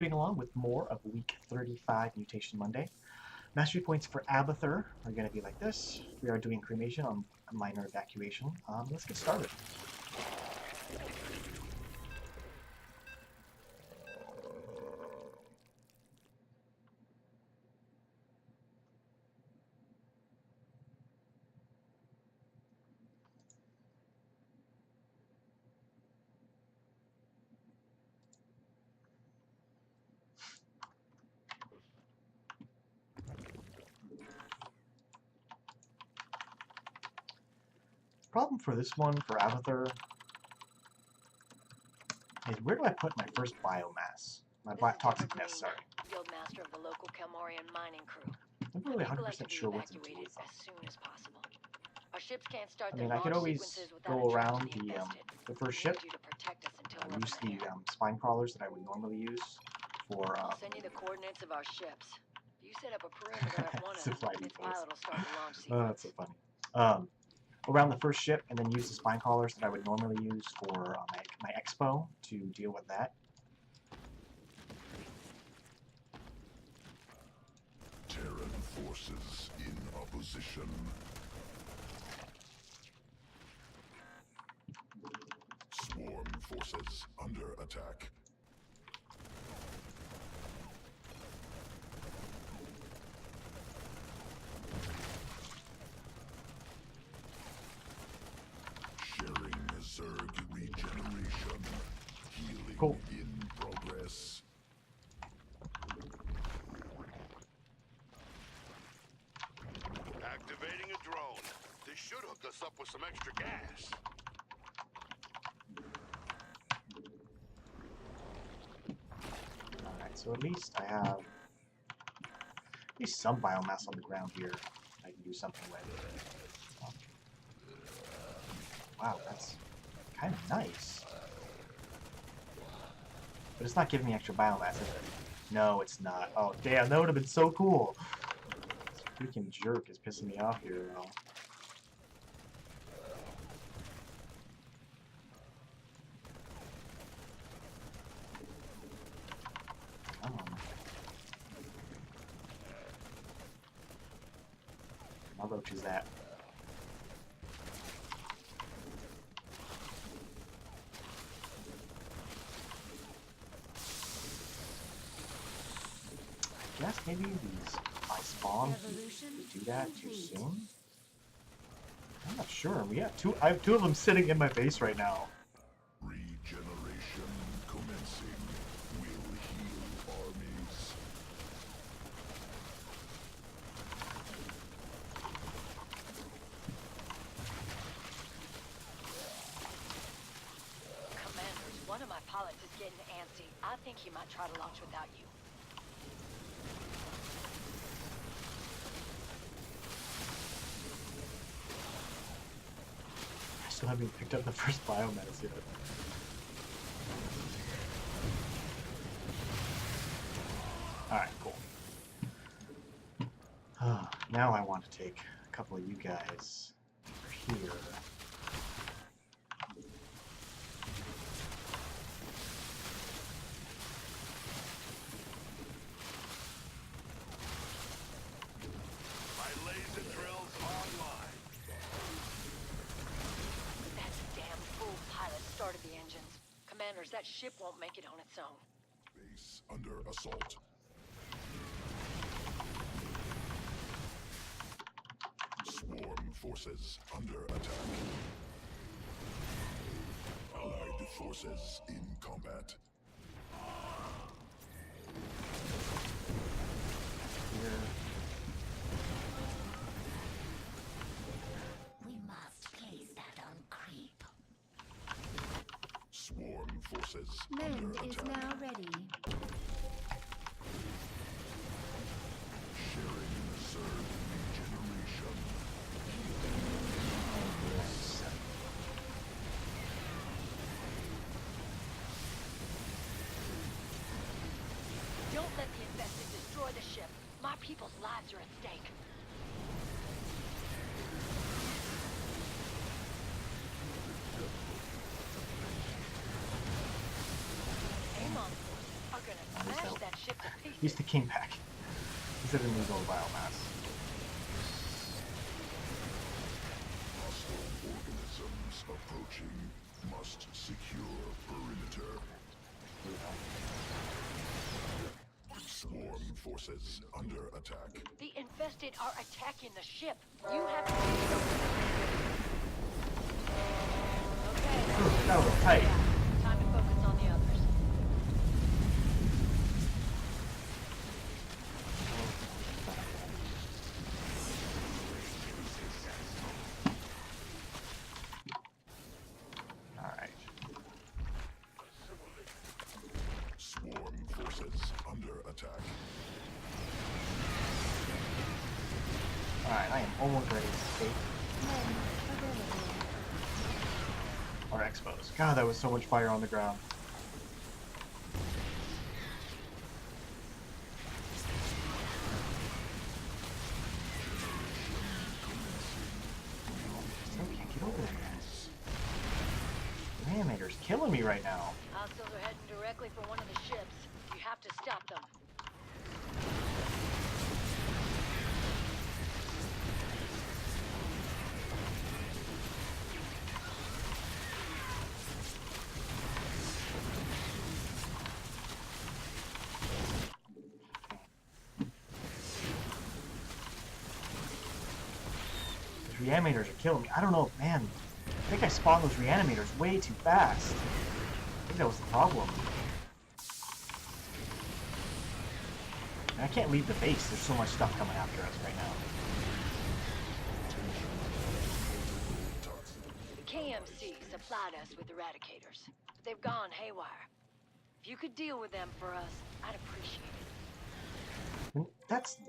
Moving along with more of week 35 Mutation Monday. Mastery points for Abathur are going to be like this. We are doing cremation on a minor evacuation. Let's get started. Problem for this one, for Abathur, is where do I put my first biomass? My toxic nest, sorry. Field master of the local Kelmorian mining crew. I'm not really People 100% like to be sure what to do evacuated with them. as soon as possible. Our ships can't start I mean, their I could launch always sequences without go attracting around the infested. the first We ship, need you to protect us until we're use the clear. spine crawlers that I would normally use for... I'll send you the coordinates of our ships. If you set up a perimeter at one of them, its pilot will start the launch sequence. Oh, that's so funny. Around the first ship, and then use the spine crawlers that I would normally use for my expo to deal with that. Terran forces in opposition. Swarm forces under attack. Sharing Zerg regeneration. Healing Cool. in progress. Activating a drone. This should hook us up with some extra gas. Alright, so at least I have some biomass on the ground here I can do something with. Wow, that's kind of nice. But it's not giving me extra biomass, is it? No, it's not. Oh, damn, that would have been so cool. This freaking jerk is pissing me off here, though. Come on. My roach is that. I guess maybe my spawn do that too soon? I'm not sure. I have two of them sitting in my base right now. Regeneration commencing. Will heal armies. Commanders, one of my pilots is getting antsy. I think he might try to launch without you. I still haven't picked up the first biomass yet. Alright, cool. Now I want to take a couple of you guys over here. My laser drill's online. That damn fool pilot started the engines. Commanders, that ship won't make it on its own. Base under assault. Swarm forces under attack. Allied forces in combat. Here. We must place that on creep. Swarm forces Mend under is attack. now ready. Sharing Zerg regeneration. Don't let the infested destroy the ship. My people's lives are at stake. Amon are gonna smash Use the king pack instead of illegal biomass. Hostile organisms approaching. Must secure perimeter. Swarm forces under attack. The infested are attacking the ship. You have to do something. Okay. That was tight. Yeah. Time to focus on the others. Alright. Swarm forces under attack. Alright, I am almost ready to escape. Or expos. God, that was so much fire on the ground. Still can't get over there, guys. Reanimator's killing me right now. Hostiles are heading directly for one of the ships. You have to stop them. Those reanimators are killing me. I don't know, man. I think I spawned those reanimators way too fast. I think that was the problem. And I can't leave the base. There's so much stuff coming after us right now. KMC supplied us with eradicators, but they've gone haywire. If you could deal with them for us, I'd appreciate it. And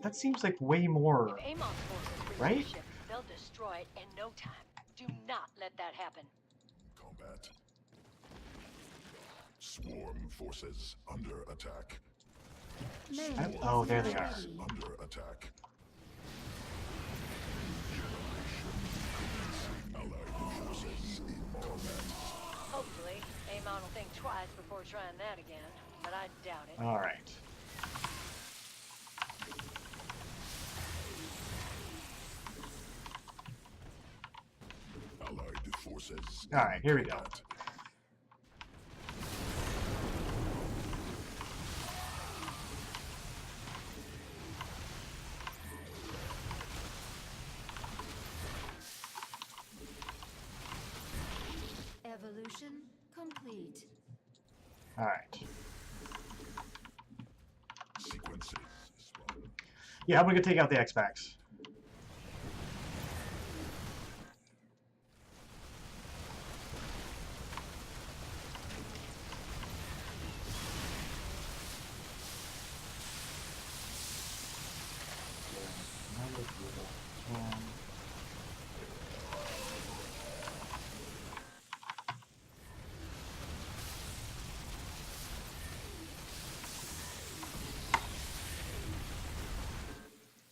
that seems like way more. If Amon's forces reach Right? the ship, they'll destroy it in no time. Do not let that happen. Combat. Swarm forces under attack. Oh, there they are. Under attack. Allied forces in combat. Hopefully, Amon will think twice before trying that again, but I doubt it. Alright. Allied forces. Alright, here we go. Combat. Evolution complete. Alright. Sequences. Spawn. Yeah, I'm gonna take out the X-Packs.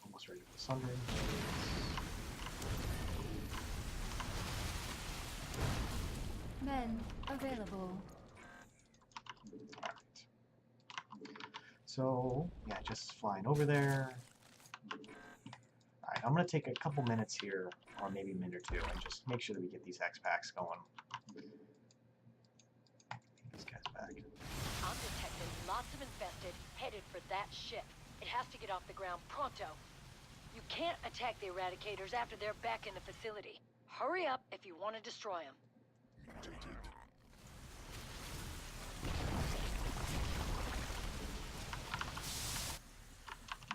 Almost ready for the Sundering. Men available. Alright. So, yeah, just flying over there. Alright, I'm gonna take a couple minutes here, or maybe a minute or two, and just make sure that we get these X-Packs going. These guys back. I'm detecting lots of infested headed for that ship. It has to get off the ground pronto. You can't attack the eradicators after they're back in the facility. Hurry up if you want to destroy them. Mutated.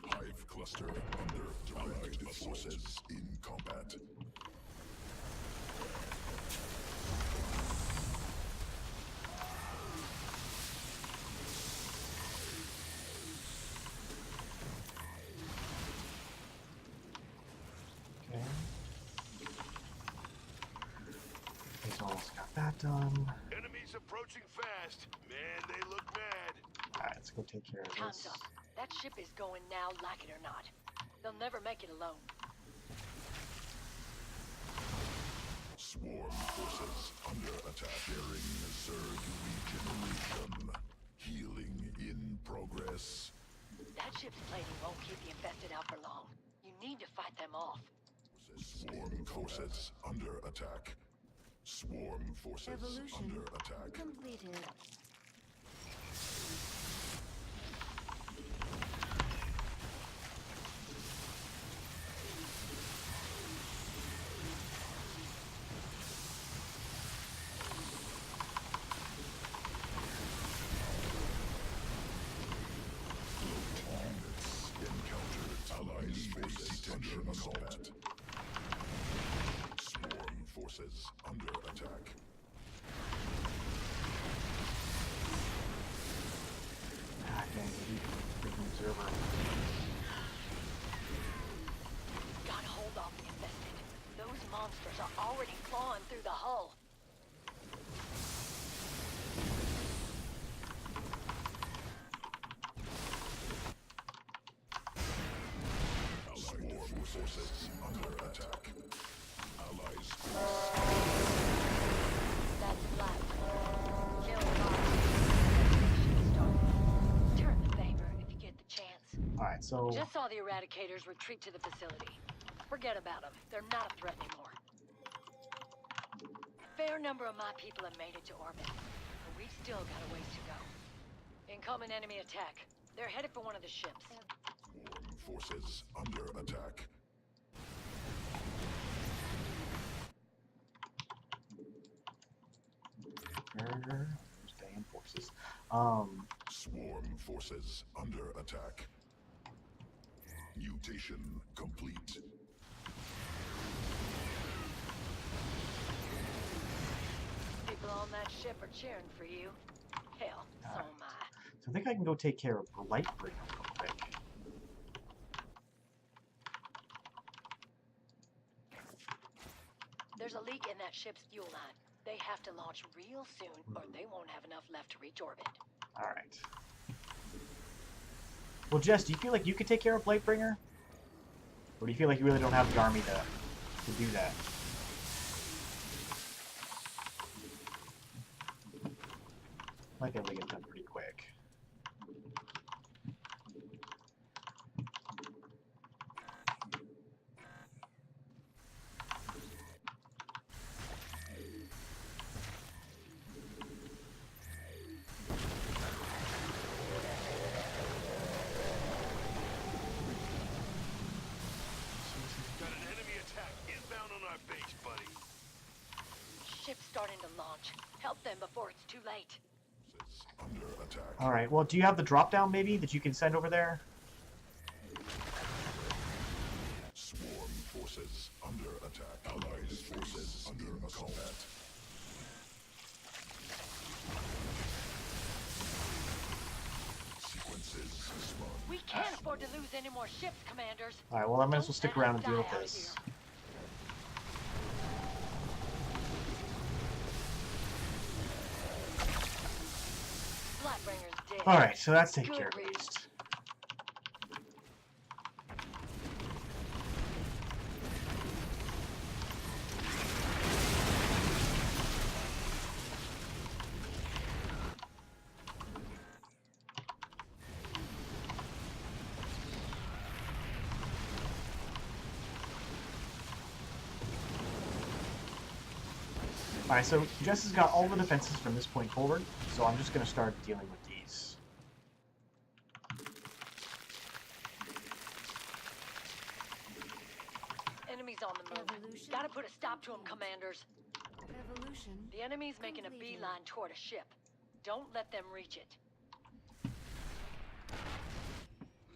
Hive cluster under Allied forces in combat. Okay. He's almost got that done. Enemies approaching fast. Man, they look mad. Alright, let's go take care of Time's this. up. That ship is going now, like it or not. They'll never make it alone. Swarm forces under attack. Bearing Zerg regeneration. Healing in progress. ship's plating won't keep the infested out for long. You need to fight them off. Swarm forces under attack. Swarm forces Evolution under attack. completed. Allies face under assault. Swarm forces under attack. Ah, dang, freaking observer. Gotta hold off the infested. Those monsters are already clawing through the hull. Swarm forces under attack. Allies That's flat. Kill Bob. Turn the favor if you get the chance. Alright, so Just saw the Eradicators retreat to the facility. Forget about them. They're not a threat anymore. Fair number of my people have made it to orbit, but we've still got a ways to go. Incoming enemy attack. They're headed for one of the ships. swarm forces under attack. damn forces. Swarm forces under attack. Mutation complete. People on that ship are cheering for you. Hell, so am I. So I think I can go take care of Lightbringer real quick. There's a leak in that ship's fuel line. They have to launch real soon, or they won't have enough left to reach orbit. Alright. Well, Jess, do you feel like you could take care of Lightbringer? Or do you feel like you really don't have the army to do that? Might be able to get done pretty quick. Got an enemy attack inbound on our base, buddy. Ship's starting to launch. Help them before it's too late. Forces under attack. Alright, well, do you have the drop down maybe that you can send over there? Swarm forces under attack. Allies forces under combat. Sequences spawn. We can't afford to lose any more ships, commanders. Alright, well, I might as well Don't stick let around us and deal die with out this. here. Lightbringer's dead. Alright, so that's taken Good care of at reason. least. Alright, so Jess has got all the defenses from this point forward, so I'm just going to start dealing with these. Enemies on the move. Evolution. Gotta put a stop to them, commanders. Evolution. The enemy's making a Completed. beeline toward a ship. Don't let them reach it.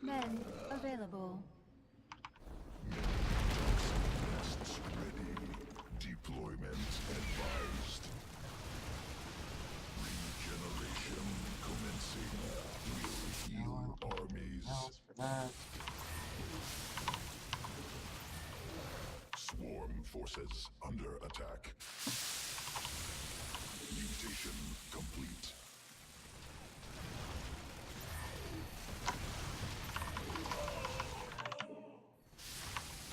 Men available. Nests ready. Deployment advised. Regeneration commencing. Will heal armies. Else for that. Swarm forces under attack. Mutation complete.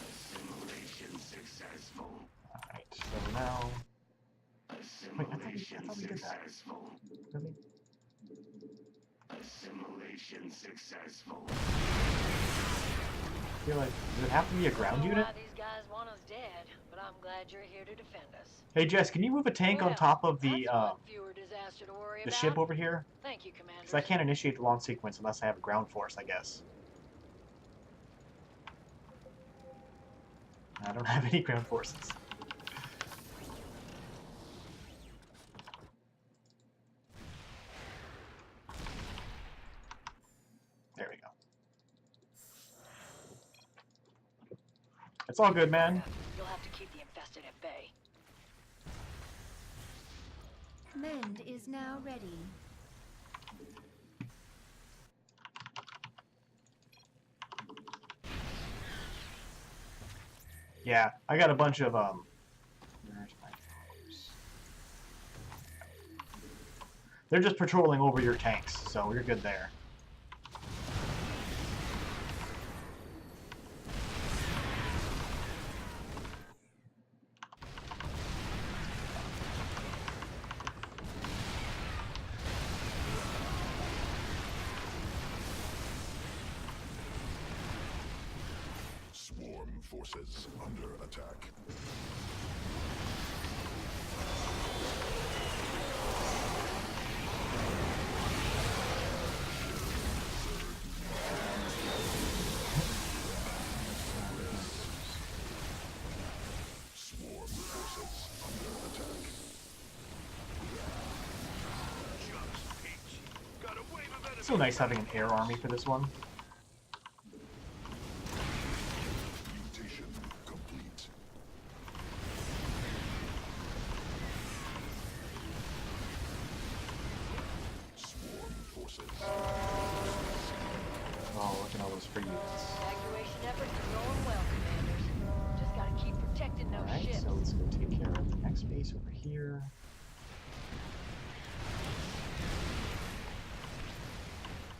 Assimilation successful. Alright, so now... Wait, I thought we did that. Successful. Really? Assimilation successful. feel like, does it have to be a ground I don't know unit? why these guys want us dead, but I'm glad you're here to defend us. Hey Jess, can you move a tank on Well, top of that's one fewer disaster to worry the about. ship over here? Thank you, Because I Commanders. can't initiate the launch sequence unless I have a ground force, I guess. I don't have any ground forces. There we go. It's all good, man. You'll have to keep the infested at bay. Mend is now ready. Yeah, I got a bunch of where's my foes? They're just patrolling over your tanks, so you're good there. Swarm forces under attack. Swarm forces under attack. Got a wave of It's so nice having an air army for this one. Mutation complete. Swarm forces. Oh, look at all those free units. Evacuation efforts are going well, Commanders. Just gotta keep protecting those Alright, ships. so let's go take care of the next base over here.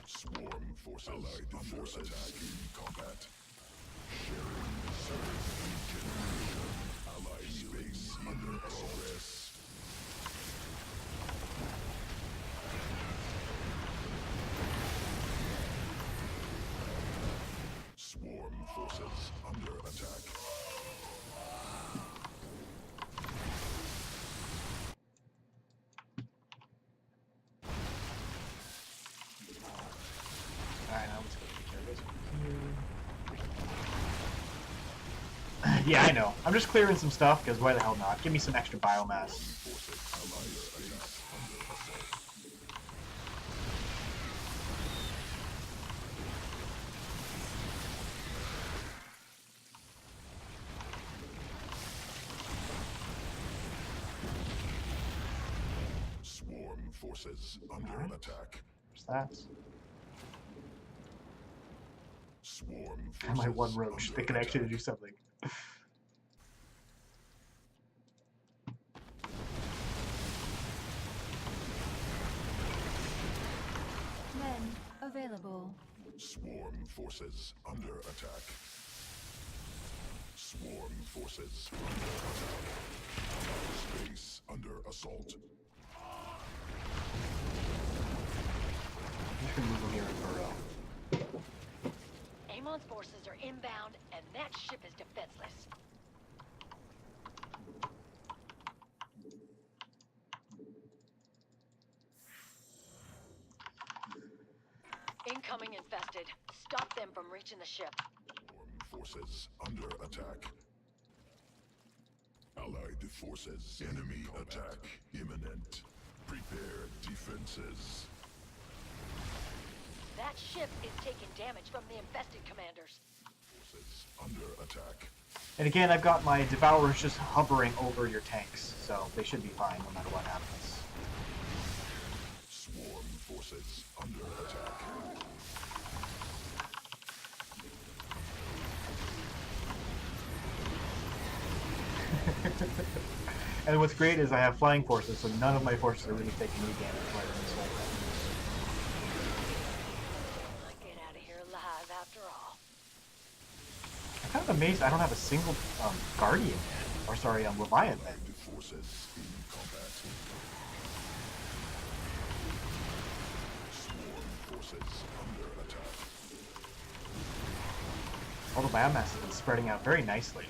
Swarm forces. Allied forces attack in combat. Sharing surge regeneration. Allied space under progress. Swarm forces under attack. Alright, now let's go take care of this one here. Yeah, I know. I'm just clearing some stuff, because why the hell not? Give me some extra biomass. Forces allied attack under assault. Swarm forces under Alright. attack. There's that. Swarm forces And my one roach under that can actually attack. do something. Mend available. Swarm forces under attack. Swarm forces under attack. Space under assault. I'm just gonna move them here and burrow. Amon's forces are inbound, and that ship is defenseless. Incoming infested. Stop them from reaching the ship. Swarm forces under attack. Allied forces. Enemy attack imminent. Prepare defenses. That ship is taking damage from the infested, Commanders. Forces under attack. And again, I've got my Devourers just hovering over your tanks, so they should be fine no matter what happens. Swarm forces under attack. And what's great is I have flying forces, so none of my forces are really taking any damage right in this whole thing. I get out of here alive after all. I'm kind of amazed I don't have a single Guardian yet. Or sorry, Leviathan. Allied forces in combat. Swarm forces under attack. All the biomass has been spreading out very nicely.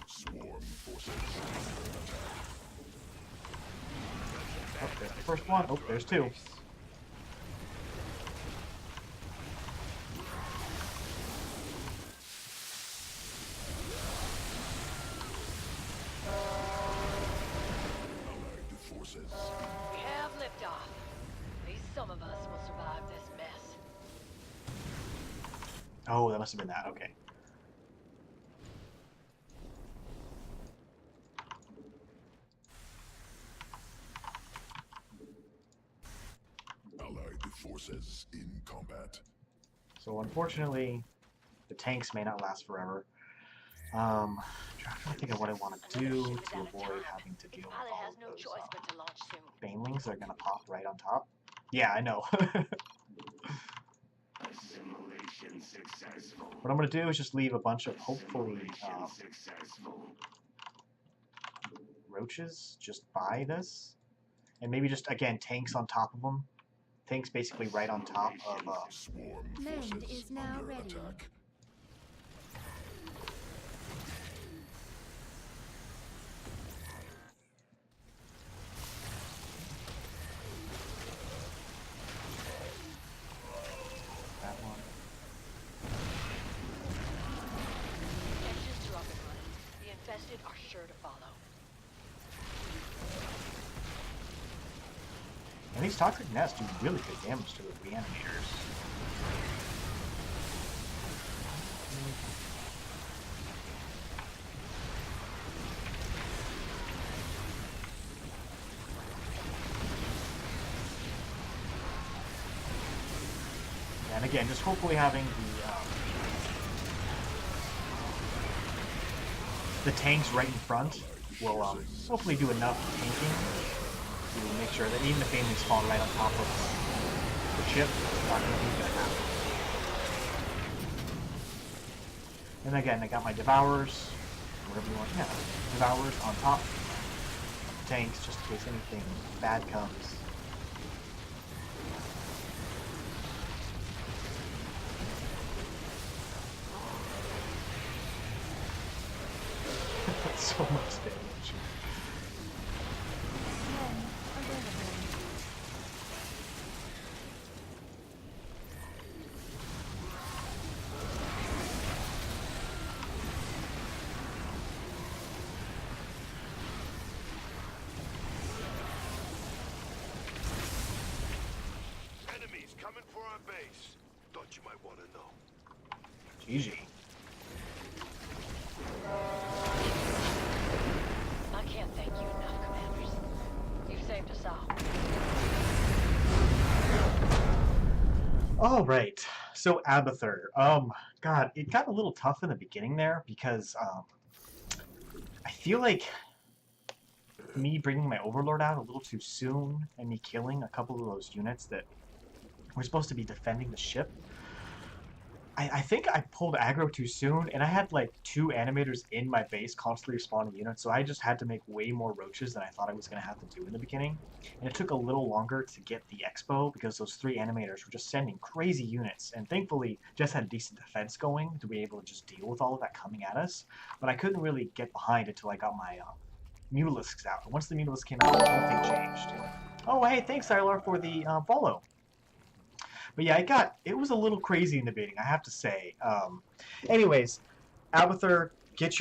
Swarm forces under attack. Oh, there's the first one. Oh, there's two. Allied forces. We have liftoff. At least some of us will survive this mess. Oh, that must have been that. Okay. Allied forces in combat. So unfortunately, the tanks may not last forever. I'm trying to think of what I want to Another do ship is to out of avoid time. having to Its deal with pilot all has of no those choice but to launch soon. banelings that are going to pop right on top. Yeah, I know. Assimilation successful. What I'm going to do is just leave a bunch of, hopefully, Assimilation successful. roaches just by this. And maybe just, again, tanks on top of them. Tanks basically right on top of... Swarm Mend forces is now under ready. attack. that one. Engines are up and running. The infested are sure to follow. And these toxic nests do really good damage to the reanimators. And again, just hopefully having the tanks right in front will hopefully do enough tanking to make sure that even if enemies spawn right on top of the ship, it's not going to happen. And again, I got my devourers, whatever you want, yeah, devourers on top of the tanks just in case anything bad comes. That's so much damage. Men available. Enemies coming for our base. Thought you might want to know. GG. I can't thank you enough, Commanders. You've saved us all. All right, so Abathur. God, it got a little tough in the beginning there because I feel like me bringing my Overlord out a little too soon and me killing a couple of those units that were supposed to be defending the ship. I think I pulled aggro too soon, and I had like 2 animators in my base constantly respawning units, so I just had to make way more roaches than I thought I was going to have to do in the beginning. And it took a little longer to get the expo because those 3 animators were just sending crazy units, and thankfully just had a decent defense going to be able to just deal with all of that coming at us. But I couldn't really get behind until I got my Mutalisks out. And once the Mutalisks came out, everything changed. Oh, hey, thanks, Sylar, for the follow. But yeah, it was a little crazy in the beginning, I have to say. Anyways, Abathur, get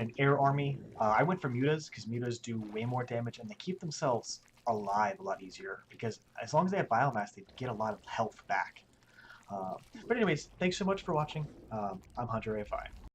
an air army. I went for mutas because mutas do way more damage and they keep themselves alive a lot easier because as long as they have biomass, they get a lot of health back. But anyways, thanks so much for watching. I'm Hunter AFI.